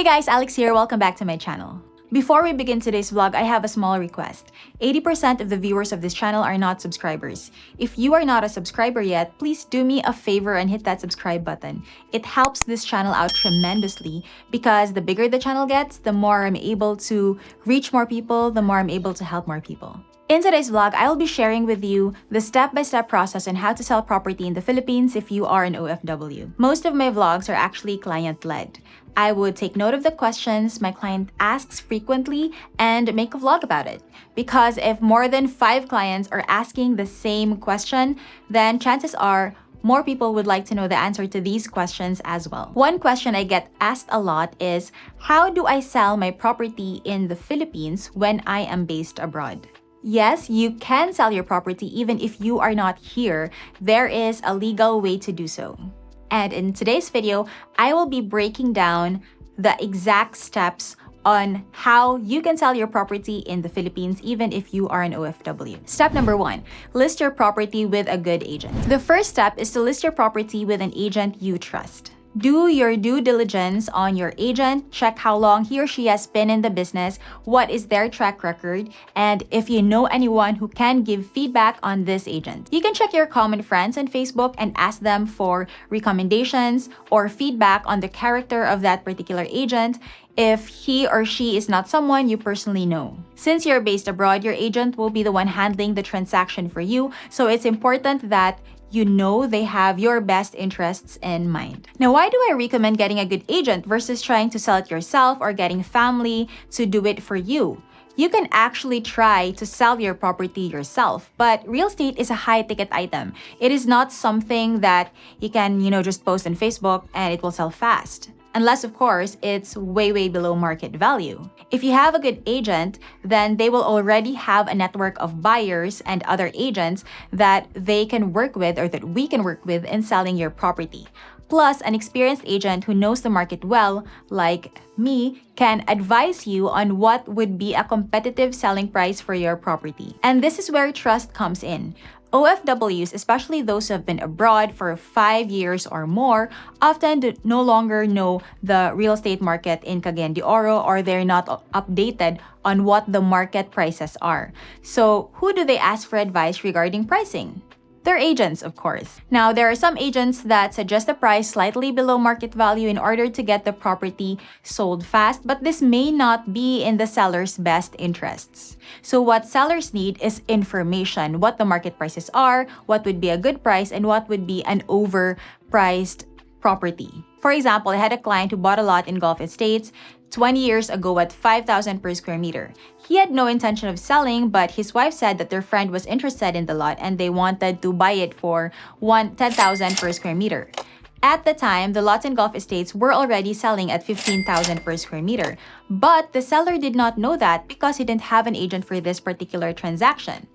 Hey guys, Alex here. Welcome back to my channel. Before we begin today's vlog, I have a small request. 80% of the viewers of this channel are not subscribers. If you are not a subscriber yet, please do me a favor and hit that subscribe button. It helps this channel out tremendously because the bigger the channel gets, the more I'm able to reach more people, the more I'm able to help more people. In today's vlog, I will be sharing with you the step-by-step process on how to sell property in the Philippines if you are an OFW. Most of my vlogs are actually client-led. I would take note of the questions my client asks frequently and make a vlog about it. Because if more than 5 clients are asking the same question, then chances are more people would like to know the answer to these questions as well. One question I get asked a lot is, how do I sell my property in the Philippines when I am based abroad? Yes, you can sell your property even if you are not here. There is a legal way to do so. And in today's video, I will be breaking down the exact steps on how you can sell your property in the Philippines even if you are an OFW. Step number 1, list your property with a good agent. The first step is to list your property with an agent you trust. Do your due diligence on your agent, check how long he or she has been in the business, what is their track record, and if you know anyone who can give feedback on this agent. You can check your common friends on Facebook and ask them for recommendations or feedback on the character of that particular agent if he or she is not someone you personally know. Since you're based abroad, your agent will be the one handling the transaction for you, so it's important that you know they have your best interests in mind. Now, why do I recommend getting a good agent versus trying to sell it yourself or getting family to do it for you? You can actually try to sell your property yourself, but real estate is a high-ticket item. It is not something that you can, just post on Facebook and it will sell fast. Unless, of course, it's way below market value. If you have a good agent, then they will already have a network of buyers and other agents that they can work with or that we can work with in selling your property. Plus, an experienced agent who knows the market well, like me, can advise you on what would be a competitive selling price for your property. And this is where trust comes in. OFWs, especially those who have been abroad for 5 years or more, often no longer know the real estate market in Cagayan de Oro, or they're not updated on what the market prices are. So who do they ask for advice regarding pricing? They're agents, of course. Now, there are some agents that suggest a price slightly below market value in order to get the property sold fast, but this may not be in the seller's best interests. So what sellers need is information, what the market prices are, what would be a good price, and what would be an overpriced property. For example, I had a client who bought a lot in Gulf Estates 20 years ago at 5,000 per square meter. He had no intention of selling, but his wife said that their friend was interested in the lot and they wanted to buy it for 10,000 per square meter. At the time, the lots in Gulf Estates were already selling at 15,000 per square meter. But the seller did not know that because he didn't have an agent for this particular transaction.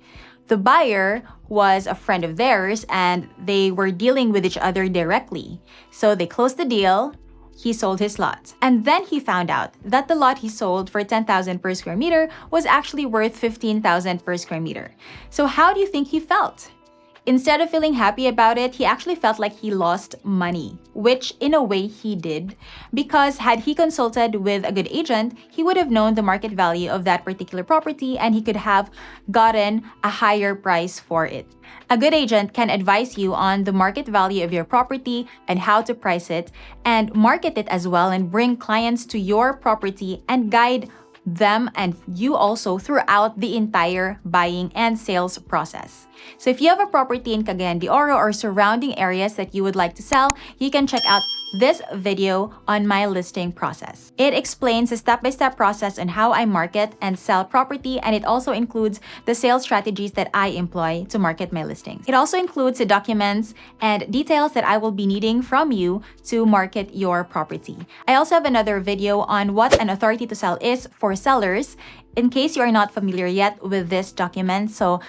The buyer was a friend of theirs and they were dealing with each other directly. So they closed the deal. He sold his lot. And then he found out that the lot he sold for 10,000 per square meter was actually worth 15,000 per square meter. So how do you think he felt? Instead of feeling happy about it, he actually felt like he lost money, which in a way he did, because had he consulted with a good agent, he would have known the market value of that particular property and he could have gotten a higher price for it. A good agent can advise you on the market value of your property and how to price it and market it as well, and bring clients to your property and guide them and you also throughout the entire buying and sales process. So if you have a property in Cagayan de Oro or surrounding areas that you would like to sell, you can check out this video on my listing process. It explains the step-by-step process on how I market and sell property, and it also includes the sales strategies that I employ to market my listings. It also includes the documents and details that I will be needing from you to market your property. I also have another video on what an authority to sell is for sellers, in case you are not familiar yet with this document. So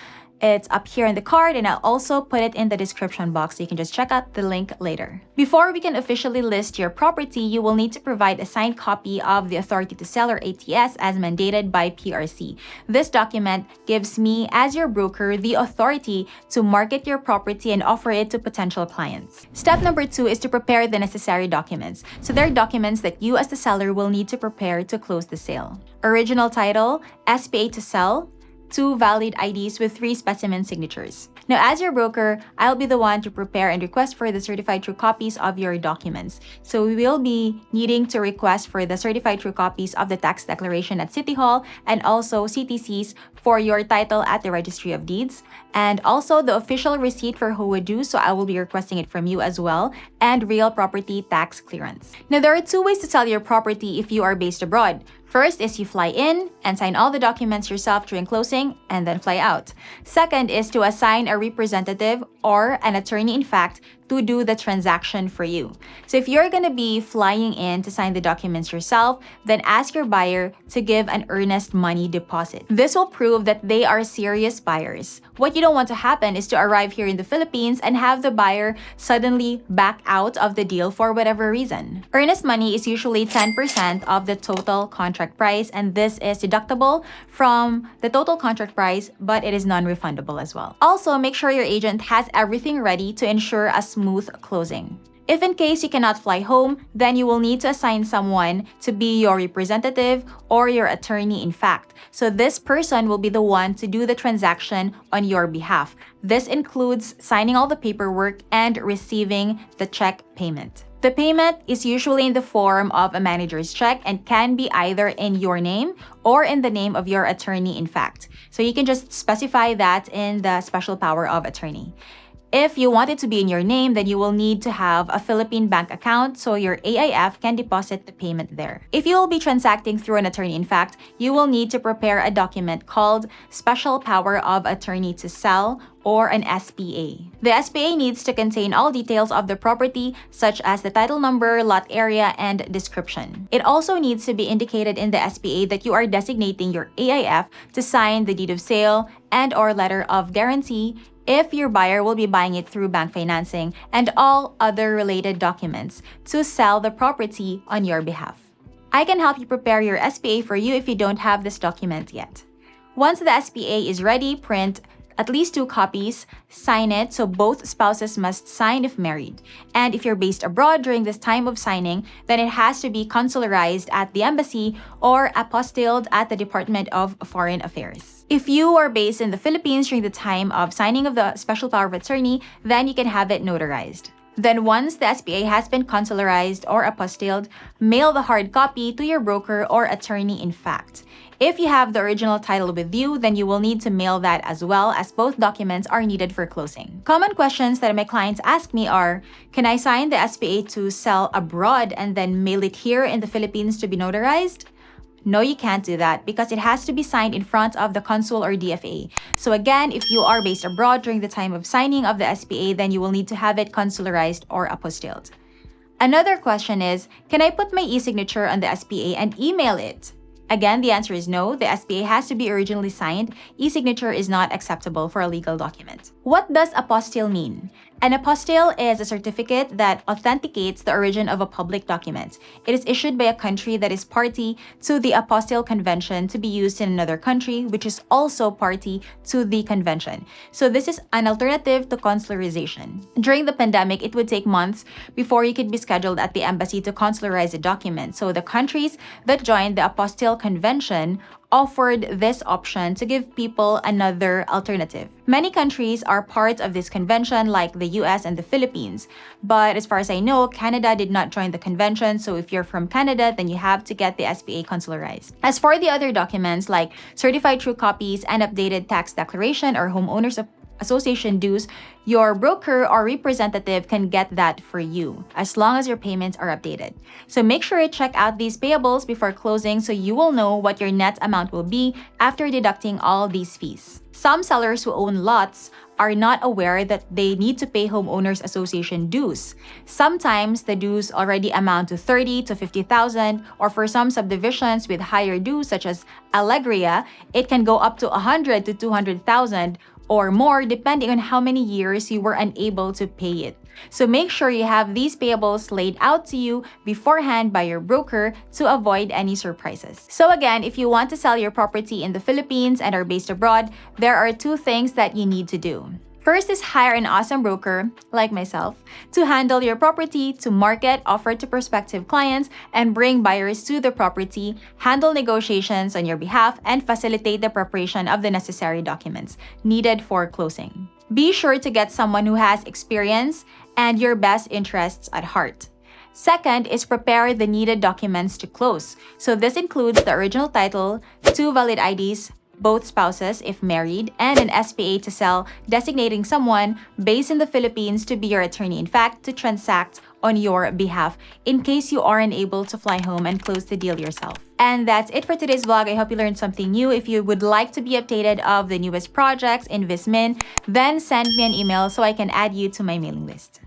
It's up here in the card, and I'll also put it in the description box so you can just check out the link later. Before we can officially list your property, you will need to provide a signed copy of the Authority to Sell, or ATS, as mandated by PRC. This document gives me, as your broker, the authority to market your property and offer it to potential clients. Step number 2 is to prepare the necessary documents. So there are documents that you as the seller will need to prepare to close the sale. Original title, SPA to sell, 2 valid IDs with 3 specimen signatures. Now, as your broker, I'll be the one to prepare and request for the certified true copies of your documents. So we will be needing to request for the certified true copies of the tax declaration at City Hall and also CTCs for your title at the Registry of Deeds, and also the official receipt for HOA-DO, so I will be requesting it from you as well, and real property tax clearance. Now, there are 2 ways to sell your property if you are based abroad. First is you fly in and sign all the documents yourself during closing and then fly out. Second is to assign a representative or an attorney, in fact, to do the transaction for you. So if you're going to be flying in to sign the documents yourself, then ask your buyer to give an earnest money deposit. This will prove that they are serious buyers. What you don't want to happen is to arrive here in the Philippines and have the buyer suddenly back out of the deal for whatever reason. Earnest money is usually 10% of the total contract price, and this is deductible from the total contract price, but it is non-refundable as well. Also, make sure your agent has everything ready to ensure a smooth closing. If in case you cannot fly home, then you will need to assign someone to be your representative or your attorney, in fact. So this person will be the one to do the transaction on your behalf. This includes signing all the paperwork and receiving the check payment. The payment is usually in the form of a manager's check and can be either in your name or in the name of your attorney, in fact. So you can just specify that in the special power of attorney. If you want it to be in your name, then you will need to have a Philippine bank account so your AIF can deposit the payment there. If you will be transacting through an attorney, in fact, you will need to prepare a document called Special Power of Attorney to Sell, or an SPA. The SPA needs to contain all details of the property, such as the title number, lot area, and description. It also needs to be indicated in the SPA that you are designating your AIF to sign the deed of sale and/or letter of guarantee if your buyer will be buying it through bank financing, and all other related documents to sell the property on your behalf. I can help you prepare your SPA for you if you don't have this document yet. Once the SPA is ready, print at least 2 copies, sign it, so both spouses must sign if married. And if you're based abroad during this time of signing, then it has to be consularized at the embassy or apostilled at the Department of Foreign Affairs. If you are based in the Philippines during the time of signing of the special power of attorney, then you can have it notarized. Then once the SPA has been consularized or apostilled, mail the hard copy to your broker or attorney, in fact. If you have the original title with you, then you will need to mail that as well, as both documents are needed for closing. Common questions that my clients ask me are, can I sign the SPA to sell abroad and then mail it here in the Philippines to be notarized? No, you can't do that because it has to be signed in front of the consul or DFA. So again, if you are based abroad during the time of signing of the SPA, then you will need to have it consularized or apostilled. Another question is, can I put my e-signature on the SPA and email it? Again, the answer is no. The SPA has to be originally signed. E-signature is not acceptable for a legal document. What does apostille mean? An apostille is a certificate that authenticates the origin of a public document. It is issued by a country that is party to the Apostille Convention to be used in another country, which is also party to the convention. So this is an alternative to consularization. During the pandemic, it would take months before you could be scheduled at the embassy to consularize a document. So the countries that joined the Apostille Convention offered this option to give people another alternative. Many countries are part of this convention, like the US and the Philippines. But as far as I know, Canada did not join the convention, so if you're from Canada, then you have to get the SPA consularized. As for the other documents, like certified true copies and updated tax declaration or homeowners association dues, your broker or representative can get that for you as long as your payments are updated. So make sure to check out these payables before closing so you will know what your net amount will be after deducting all these fees. Some sellers who own lots are not aware that they need to pay homeowners association dues. Sometimes the dues already amount to 30 to 50,000, or for some subdivisions with higher dues such as Alegria, it can go up to 100 to 200,000, or more depending on how many years you were unable to pay it. So make sure you have these payables laid out to you beforehand by your broker to avoid any surprises. So again, if you want to sell your property in the Philippines and are based abroad, there are two things that you need to do. First is hire an awesome broker, like myself, to handle your property, to market, offer to prospective clients, and bring buyers to the property, handle negotiations on your behalf, and facilitate the preparation of the necessary documents needed for closing. Be sure to get someone who has experience and your best interests at heart. Second is prepare the needed documents to close. So this includes the original title, 2 valid IDs, both spouses if married, and an SPA to sell, designating someone based in the Philippines to be your attorney, in fact, to transact on your behalf in case you aren't able to fly home and close the deal yourself. And that's it for today's vlog. I hope you learned something new. If you would like to be updated of the newest projects in Vismin, then send me an email so I can add you to my mailing list.